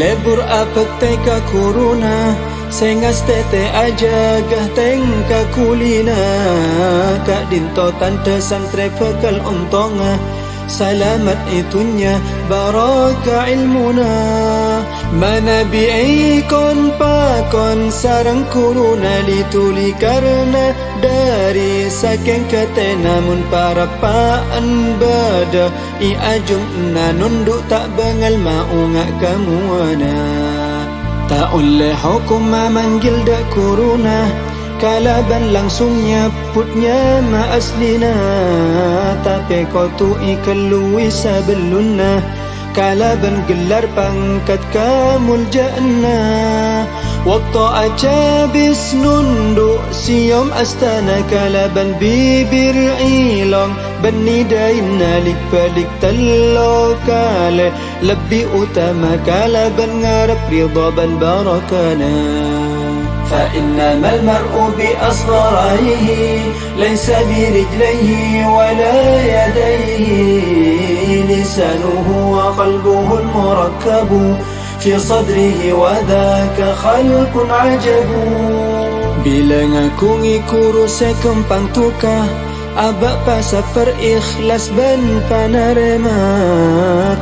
lebur apek teka kuruna sengas tete aja gah tengka kulina kak dinto tante santre pekal untonga salamat itunya baraka ilmuna mana bi'ikon pakon sarang kuruna lituli karena dari saking kete namun para paan bada I ajum na nunduk tak bengal maunga kamuana tak oleh hukum memanggil dak kuruna kalaban langsung nyaputnya ma aslina tapi kau tu ikalui sabeluna kalaban gelar pangkat kamul jannah waktu acabis nunduk siom astana kalaban bibir ilong bani dain nalik balik talo kale lebih utama kalaban ngarap ridha ban barakana فإنما المرء بأصغريه ليس برجليه ولا يديه لسانه وقلبه المركب في صدره وذاك خلق عجب bila ngaku ngikuru sekempang tukah abak pasa perikhlas ban panarema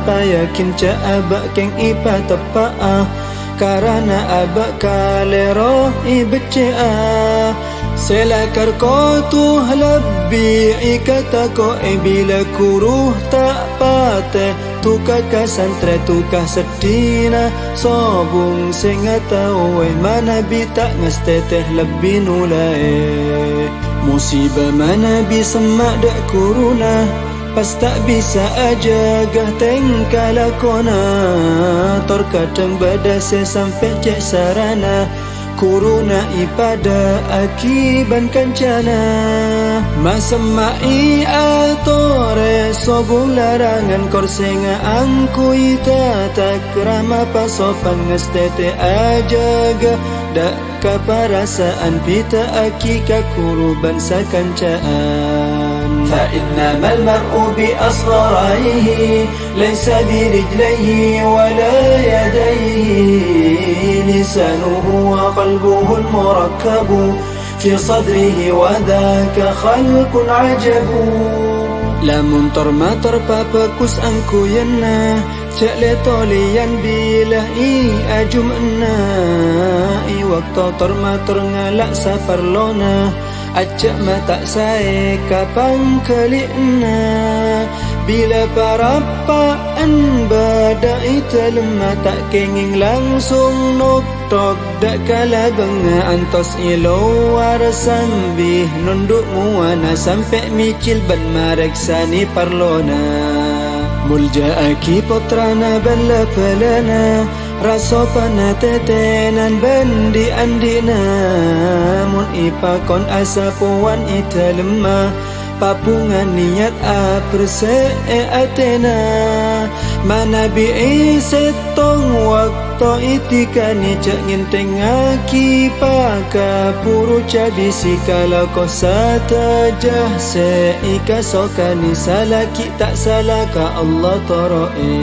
tak yakin ca abak keng ipa tepaah karena abak kalero ibca selakar ko tu lebih ikata ko bila kuruh tak pate tukah kasantre tukah sedina sobung sengata we mana bi tak ngesteteh lebih nulai musibah mana bi semak dak kuruna pas tak bisa aja gah tengkala kona tor kadang badase sampai cek sarana kuruna ipada akiban kancana masemai atore sobung larangan korsenga angku ita tak rama pasopan ngestete aja gah dak kaparasaan pita akika kuruban sakancaan فإنما المرء بأصغريه ليس برجليه ولا يديه لسانه وقلبه المركب في صدره وذاك خلق عجب lamun tormator papakus angku yana cek letolian bila I ajum enna I waktu tormator ngalak saparlona acak mata saya kapang kelina bila parapaan badai telemah tak kenging langsung noktok dak kala benga antos ilawar sambih nunduk muana sampai mikil ban mareksani parlona mulja aki potrana bala pelana raso pana tetenan bandi andina mun ipakon asa puan ita lemah papungan niat aprese atena mana bi setong waktu itikani cak nginteng aki paka puru cabisi kalau kau satajah se ika sokani salaki tak salah ka Allah toroe